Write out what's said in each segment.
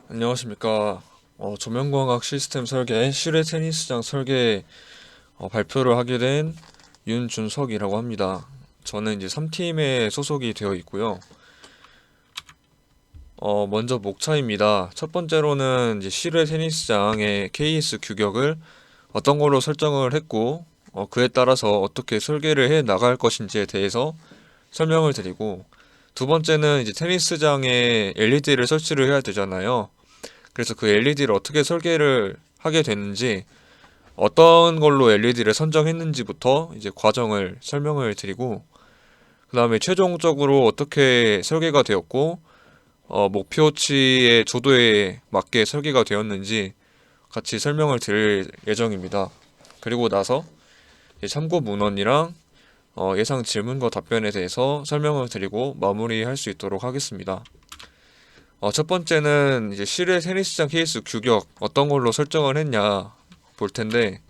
안녕하십니까. 조명광학 시스템 설계, 실외 테니스장 설계 발표를 하게 된 윤준석이라고 합니다. 저는 이제 3팀에 소속이 되어 있고요. 먼저 목차입니다. 첫 번째로는 이제 실외 테니스장의 KS 규격을 어떤 걸로 설정을 했고, 그에 따라서 어떻게 설계를 해 나갈 것인지에 대해서 설명을 드리고, 두 번째는 이제 테니스장에 LED를 설치를 해야 되잖아요. 그래서 그 LED를 어떻게 설계를 하게 됐는지, 어떤 걸로 LED를 선정했는지부터 이제 과정을 설명을 드리고, 그 다음에 최종적으로 어떻게 설계가 되었고, 목표치의 조도에 맞게 설계가 되었는지 같이 설명을 드릴 예정입니다. 그리고 나서 이제 참고 문헌이랑 예상 질문과 답변에 대해서 설명을 드리고 마무리할 수 있도록 하겠습니다. 첫 번째는 이제 실외 테니스장 케이스 규격 어떤 걸로 설정을 했냐 볼 텐데,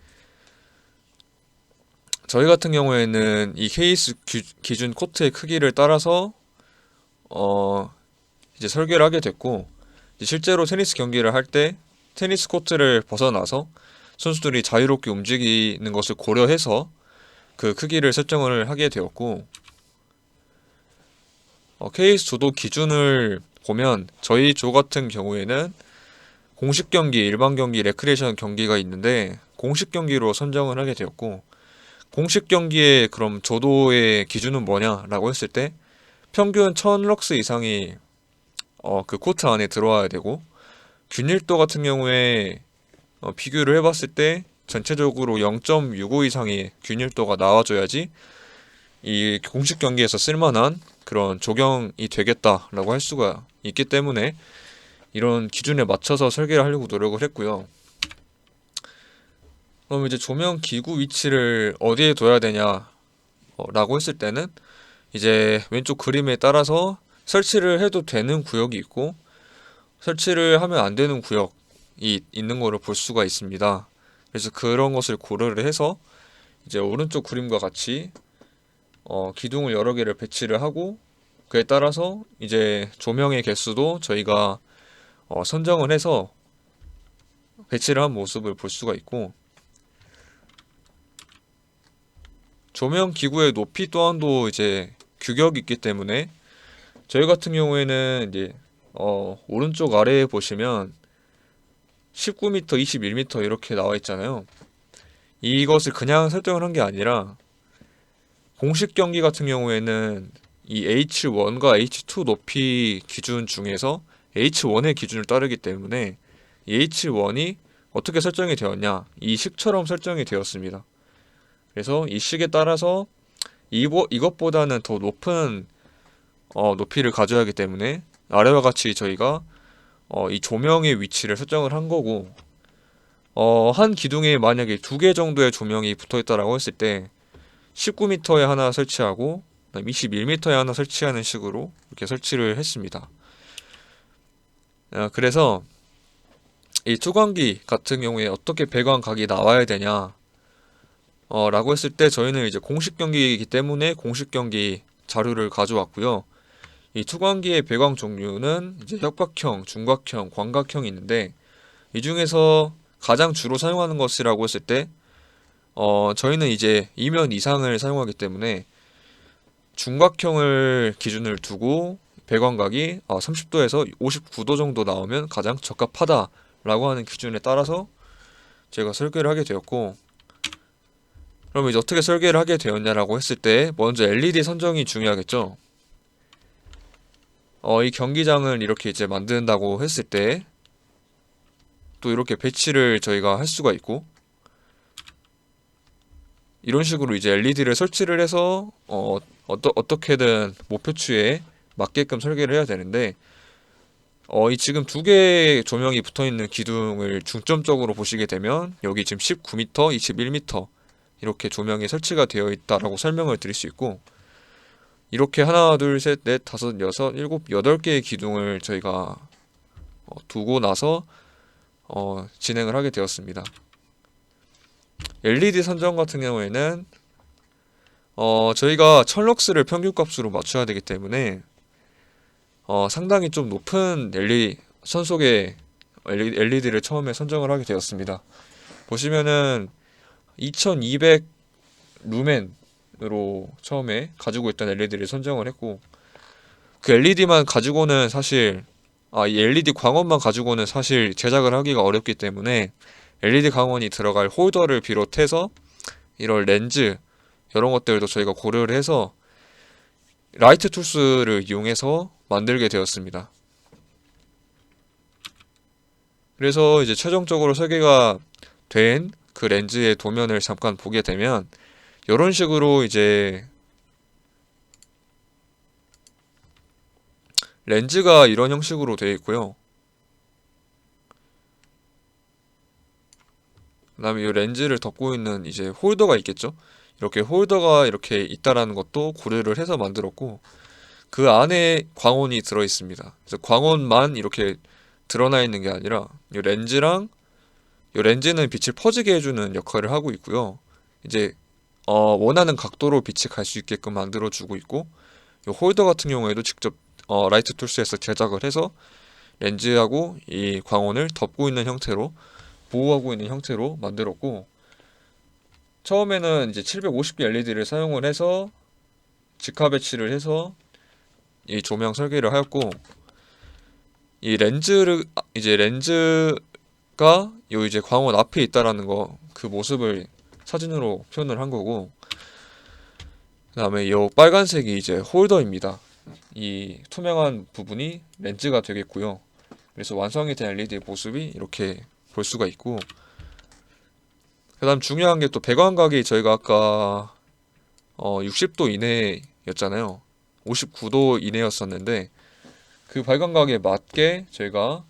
저희 같은 경우에는 이 케이스 기준 코트의 크기를 따라서 어 이제 설계를 하게 됐고, 이제 실제로 테니스 경기를 할 때 테니스 코트를 벗어나서 선수들이 자유롭게 움직이는 것을 고려해서 그 크기를 설정을 하게 되었고, 케이스 조도 기준을 보면 저희 조 같은 경우에는 공식 경기, 일반 경기, 레크레이션 경기가 있는데 공식 경기로 선정을 하게 되었고, 공식 경기의 그럼 조도의 기준은 뭐냐라고 했을 때 평균 1000럭스 이상이 그 코트 안에 들어와야 되고, 균일도 같은 경우에 비교를 해봤을 때 전체적으로 0.65 이상의 균일도가 나와줘야지 이 공식 경기에서 쓸만한 그런 조경이 되겠다라고 할 수가 있기 때문에 이런 기준에 맞춰서 설계를 하려고 노력을 했고요. 그럼 이제 조명 기구 위치를 어디에 둬야 되냐라고 했을 때는 이제 왼쪽 그림에 따라서 설치를 해도 되는 구역이 있고 설치를 하면 안 되는 구역이 있는 거를 볼 수가 있습니다. 그래서 그런 것을 고려를 해서 이제 오른쪽 그림과 같이 기둥을 여러 개를 배치를 하고, 그에 따라서 이제 조명의 개수도 저희가 선정을 해서 배치를 한 모습을 볼 수가 있고, 조명 기구의 높이 또한도 이제 규격이 있기 때문에 저희 같은 경우에는 이제 오른쪽 아래에 보시면 19m, 21m 이렇게 나와 있잖아요. 이것을 그냥 설정을 한 게 아니라 공식 경기 같은 경우에는 이 H1과 H2 높이 기준 중에서 H1의 기준을 따르기 때문에 이 H1이 어떻게 설정이 되었냐, 이 식처럼 설정이 되었습니다. 그래서 이 식에 따라서 이것보다는 더 높은 높이를 가져야 하기 때문에 아래와 같이 저희가 이 조명의 위치를 설정을 한 거고, 한 기둥에 만약에 두 개 정도의 조명이 붙어 있다라고 했을 때 19m에 하나 설치하고 21m에 하나 설치하는 식으로 이렇게 설치를 했습니다. 그래서 이 투광기 같은 경우에 어떻게 배광각이 나와야 되냐 라고 했을 때 저희는 이제 공식 경기이기 때문에 공식 경기 자료를 가져왔고요. 이 투광기의 배광 종류는 이제 협각형, 중각형, 광각형이 있는데, 이 중에서 가장 주로 사용하는 것이라고 했을 때 저희는 이제 이면 이상을 사용하기 때문에 중각형을 기준을 두고 배광각이 30도에서 59도 정도 나오면 가장 적합하다라고 하는 기준에 따라서 제가 설계를 하게 되었고, 그럼 이제 어떻게 설계를 하게 되었냐라고 했을 때 먼저 LED 선정이 중요하겠죠. 이 경기장을 이렇게 이제 만든다고 했을 때 또 이렇게 배치를 저희가 할 수가 있고, 이런 식으로 이제 LED를 설치를 해서 어떻게든 목표치에 맞게끔 설계를 해야 되는데, 이 지금 두 개의 조명이 붙어 있는 기둥을 중점적으로 보시게 되면 여기 지금 19m, 21m 이렇게 조명이 설치가 되어 있다라고 설명을 드릴 수 있고, 이렇게 하나, 둘, 셋, 넷, 다섯, 여섯, 일곱, 여덟 개의 기둥을 저희가 두고 나서 진행을 하게 되었습니다. LED 선정 같은 경우에는 저희가 천럭스를 평균값으로 맞춰야 되기 때문에 상당히 좀 높은 LED 선속의 LED를 처음에 선정을 하게 되었습니다. 보시면은 2200 루멘으로 처음에 가지고 있던 LED를 선정을 했고, 그 LED만 가지고는 사실 이 LED 광원만 가지고는 사실 제작을 하기가 어렵기 때문에 LED 광원이 들어갈 홀더를 비롯해서 이런 렌즈 이런 것들도 저희가 고려를 해서 라이트 툴스를 이용해서 만들게 되었습니다. 그래서 이제 최종적으로 설계가 된 그 렌즈의 도면을 잠깐 보게 되면 이런 식으로 이제 렌즈가 이런 형식으로 되어 있고요. 그다음에 이 렌즈를 덮고 있는 이제 홀더가 있겠죠. 이렇게 홀더가 이렇게 있다라는 것도 고려를 해서 만들었고, 그 안에 광원이 들어 있습니다. 그래서 광원만 이렇게 드러나 있는 게 아니라 이 렌즈는 빛을 퍼지게 해주는 역할을 하고 있고요. 이제 원하는 각도로 빛이 갈 수 있게끔 만들어 주고 있고, 이 홀더 같은 경우에도 직접 라이트 툴스에서 제작을 해서 렌즈하고 이 광원을 덮고 있는 형태로, 보호하고 있는 형태로 만들었고, 처음에는 이제 750개 LED를 사용을 해서 직화 배치를 해서 이 조명 설계를 하였고, 이 렌즈가 요 이제 광원 앞에 있다라는 거, 그 모습을 사진으로 표현을 한 거고, 그다음에 요 빨간색이 이제 홀더입니다. 이 투명한 부분이 렌즈가 되겠고요. 그래서 완성이 된 LED 모습이 이렇게 볼 수가 있고, 그다음 중요한 게 또 배광각이 저희가 아까 60도 이내였잖아요. 59도 이내였었는데 그 발광각에 맞게 저희가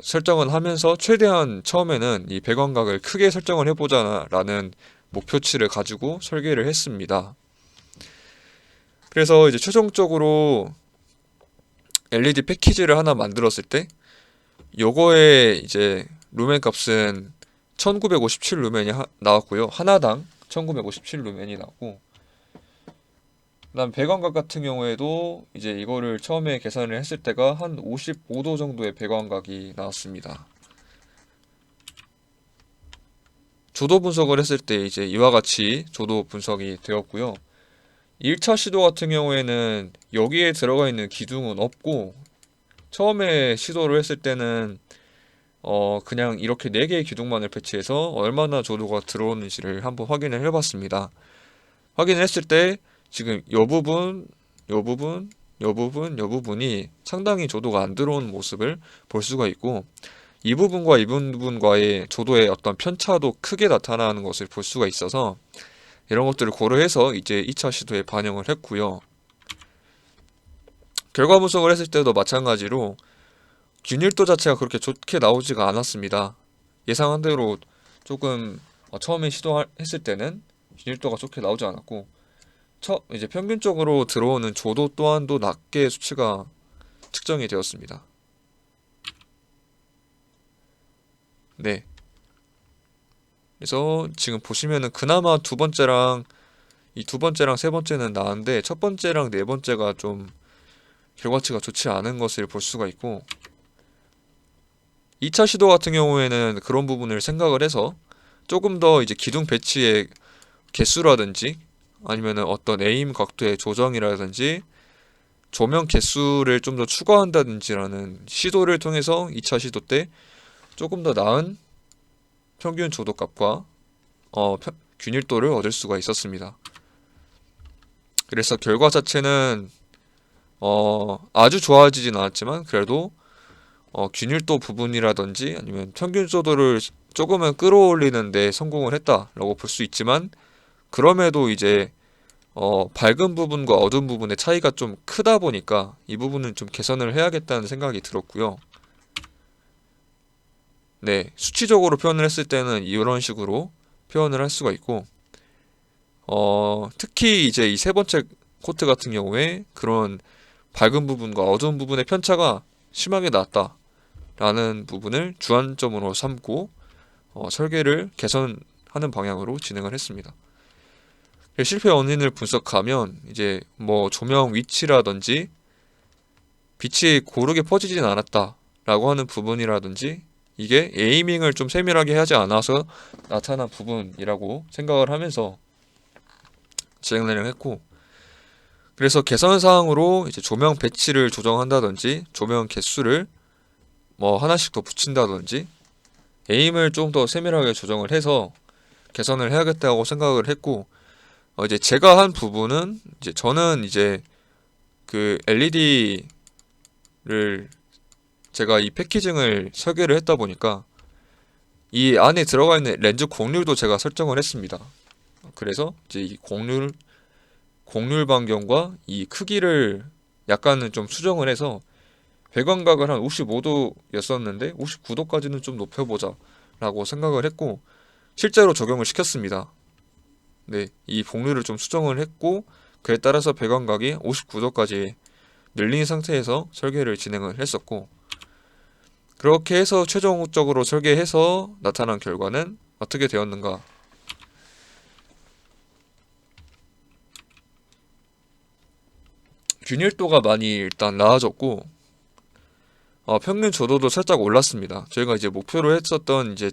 설정을 하면서 최대한 처음에는 이 배광각을 크게 설정을 해보자라는 목표치를 가지고 설계를 했습니다. 그래서 이제 최종적으로 LED 패키지를 하나 만들었을 때 요거의 이제 루멘 값은 1957 루멘이 나왔고요. 하나당 1957 루멘이 나왔고, 그다음 배광각 같은 경우에도 이제 이거를 처음에 계산을 했을 때가 한 55도 정도의 배광각이 나왔습니다. 조도 분석을 했을 때 이제 이와 같이 조도 분석이 되었고요. 1차 시도 같은 경우에는 여기에 들어가 있는 기둥은 없고, 처음에 시도를 했을 때는 그냥 이렇게 4개의 기둥만을 배치해서 얼마나 조도가 들어오는지를 한번 확인을 해봤습니다. 확인을 했을 때 지금 요 부분, 요 부분, 요 부분, 요 부분이 상당히 조도가 안 들어오는 모습을 볼 수가 있고, 이 부분과 이 부분과의 조도의 어떤 편차도 크게 나타나는 것을 볼 수가 있어서 이런 것들을 고려해서 이제 2차 시도에 반영을 했고요. 결과 분석을 했을 때도 마찬가지로 균일도 자체가 그렇게 좋게 나오지가 않았습니다. 예상한 대로 조금 처음에 시도했을 때는 균일도가 좋게 나오지 않았고, 이제 평균적으로 들어오는 조도 또한도 낮게 수치가 측정이 되었습니다. 네. 그래서 지금 보시면은 그나마 이 두 번째랑 세 번째는 나은데 첫 번째랑 네 번째가 좀 결과치가 좋지 않은 것을 볼 수가 있고, 2차 시도 같은 경우에는 그런 부분을 생각을 해서 조금 더 이제 기둥 배치의 개수라든지 아니면은 어떤 에임 각도의 조정이라든지 조명 개수를 좀 더 추가한다든지라는 시도를 통해서 2차 시도 때 조금 더 나은 평균 조도값과 균일도를 얻을 수가 있었습니다. 그래서 결과 자체는 아주 좋아지진 않았지만 그래도 균일도 부분이라든지 아니면 평균 조도를 조금은 끌어올리는 데 성공을 했다라고 볼 수 있지만, 그럼에도 이제 밝은 부분과 어두운 부분의 차이가 좀 크다 보니까 이 부분은 좀 개선을 해야겠다는 생각이 들었고요. 네, 수치적으로 표현을 했을 때는 이런 식으로 표현을 할 수가 있고, 특히 이제 이 세 번째 코트 같은 경우에 그런 밝은 부분과 어두운 부분의 편차가 심하게 나왔다라는 부분을 주안점으로 삼고 설계를 개선하는 방향으로 진행을 했습니다. 실패 원인을 분석하면 이제 뭐 조명 위치라든지 빛이 고르게 퍼지진 않았다 라고 하는 부분이라든지 이게 에이밍을 좀 세밀하게 하지 않아서 나타난 부분이라고 생각을 하면서 진행을 했고, 그래서 개선 사항으로 이제 조명 배치를 조정한다든지 조명 개수를 뭐 하나씩 더 붙인다든지 에임을 좀 더 세밀하게 조정을 해서 개선을 해야겠다고 생각을 했고, 이제 제가 한 부분은 이제 저는 이제 그 LED를 제가 이 패키징을 설계를 했다 보니까 이 안에 들어가 있는 렌즈 곡률도 제가 설정을 했습니다. 그래서 이제 이 곡률 반경과 이 크기를 약간은 좀 수정을 해서 배광각을 한 55도였었는데 59도까지는 좀 높여보자 라고 생각을 했고, 실제로 적용을 시켰습니다. 네, 이 곡률을 좀 수정을 했고, 그에 따라서 배광각이 59도까지 늘린 상태에서 설계를 진행을 했었고, 그렇게 해서 최종적으로 설계해서 나타난 결과는 어떻게 되었는가. 균일도가 많이 일단 나아졌고, 평균 조도도 살짝 올랐습니다. 저희가 이제 목표로 했었던 이제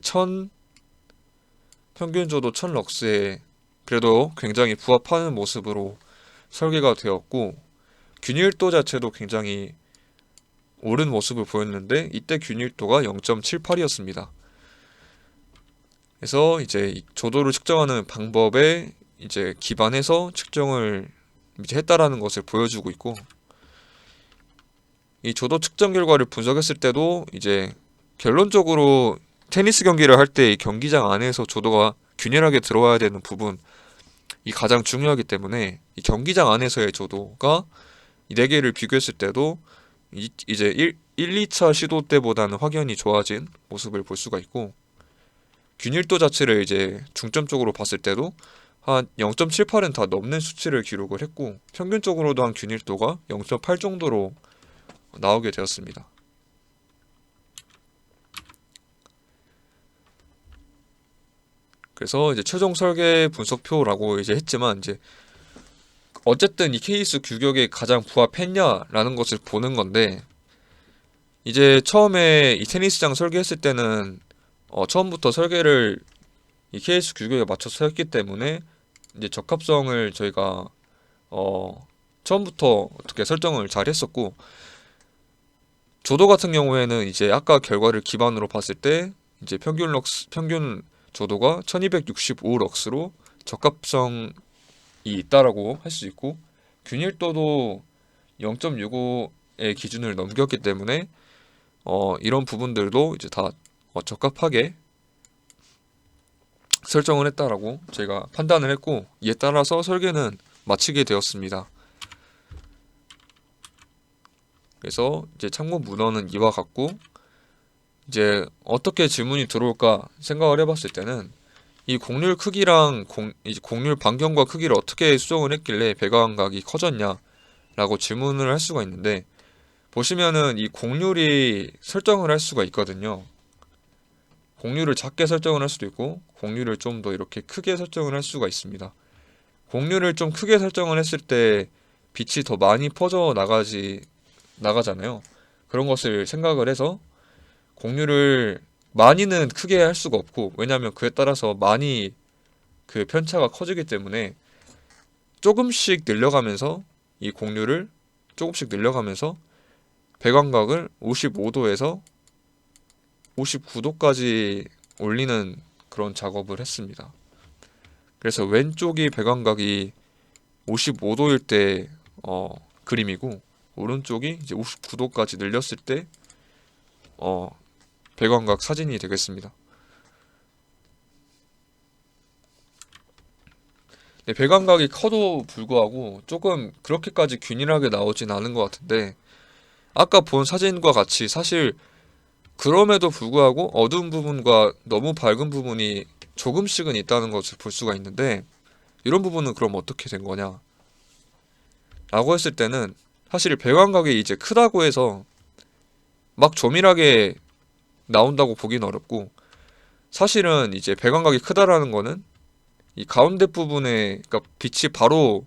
평균 조도 1000럭스에 그래도 굉장히 부합하는 모습으로 설계가 되었고, 균일도 자체도 굉장히 오른 모습을 보였는데 이때 균일도가 0.78이었습니다. 그래서 이제 이 조도를 측정하는 방법에 이제 기반해서 측정을 이제 했다라는 것을 보여주고 있고, 이 조도 측정 결과를 분석했을 때도 이제 결론적으로 테니스 경기를 할 때 이 경기장 안에서 조도가 균일하게 들어와야 되는 부분, 이 가장 중요하기 때문에 이 경기장 안에서의 조도가 이 네 개를 비교했을 때도 이제 2차 시도 때보다는 확연히 좋아진 모습을 볼 수가 있고, 균일도 자체를 이제 중점적으로 봤을 때도 한 0.78은 다 넘는 수치를 기록을 했고, 평균적으로도 한 균일도가 0.8 정도로 나오게 되었습니다. 그래서 이제 최종 설계 분석표라고 이제 했지만, 이제 어쨌든 이 케이스 규격에 가장 부합했냐라는 것을 보는 건데, 이제 처음에 이 테니스장 설계했을 때는 처음부터 설계를 이 케이스 규격에 맞춰서 했기 때문에 이제 적합성을 저희가 처음부터 어떻게 설정을 잘 했었고, 조도 같은 경우에는 이제 아까 결과를 기반으로 봤을 때 이제 평균 조도가 1265럭스로 적합성이 있다라고 할 수 있고, 균일도도 0.65의 기준을 넘겼기 때문에 이런 부분들도 이제 다 적합하게 설정을 했다라고 제가 판단을 했고, 이에 따라서 설계는 마치게 되었습니다. 그래서 이제 참고 문헌은 이와 같고, 이제 어떻게 질문이 들어올까 생각을 해봤을 때는 이 곡률 크기랑 이제 곡률 반경과 크기를 어떻게 수정을 했길래 배광각이 커졌냐라고 질문을 할 수가 있는데, 보시면은 이 곡률이 설정을 할 수가 있거든요. 곡률을 작게 설정을 할 수도 있고 곡률을 좀 더 이렇게 크게 설정을 할 수가 있습니다. 곡률을 좀 크게 설정을 했을 때 빛이 더 많이 퍼져 나가잖아요. 그런 것을 생각을 해서 곡률을 많이는 크게 할 수가 없고, 왜냐하면 그에 따라서 많이 그 편차가 커지기 때문에 조금씩 늘려가면서 이 곡률을 조금씩 늘려가면서 배광각을 55도에서 59도까지 올리는 그런 작업을 했습니다. 그래서 왼쪽이 배광각이 55도일 때 그림이고, 오른쪽이 이제 59도까지 늘렸을 때 배광각 사진이 되겠습니다. 네, 배광각이 커도 불구하고 조금 그렇게까지 균일하게 나오진 않은 것 같은데, 아까 본 사진과 같이 사실 그럼에도 불구하고 어두운 부분과 너무 밝은 부분이 조금씩은 있다는 것을 볼 수가 있는데, 이런 부분은 그럼 어떻게 된 거냐 라고 했을 때는 사실 배광각이 이제 크다고 해서 막 조밀하게 나온다고 보기는 어렵고, 사실은 이제 배광각이 크다라는 거는 이 가운데 부분에, 그러니까 빛이 바로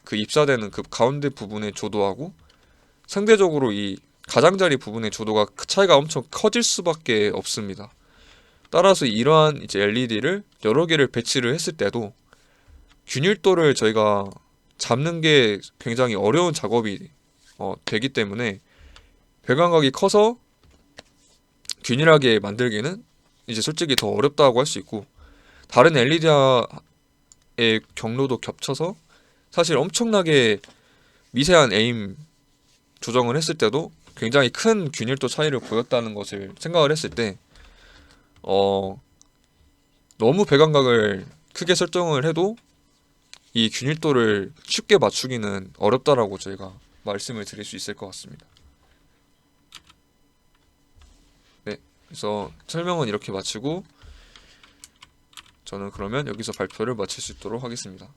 그 입사되는 그 가운데 부분의 조도하고 상대적으로 이 가장자리 부분의 조도가 차이가 엄청 커질 수밖에 없습니다. 따라서 이러한 이제 LED를 여러 개를 배치를 했을 때도 균일도를 저희가 잡는 게 굉장히 어려운 작업이 되기 때문에 배광각이 커서 균일하게 만들기는 이제 솔직히 더 어렵다고 할 수 있고, 다른 LED의 경로도 겹쳐서 사실 엄청나게 미세한 에임 조정을 했을 때도 굉장히 큰 균일도 차이를 보였다는 것을 생각을 했을 때 너무 배광각을 크게 설정을 해도 이 균일도를 쉽게 맞추기는 어렵다라고 저희가 말씀을 드릴 수 있을 것 같습니다. 네, 그래서 설명은 이렇게 마치고 저는 그러면 여기서 발표를 마칠 수 있도록 하겠습니다.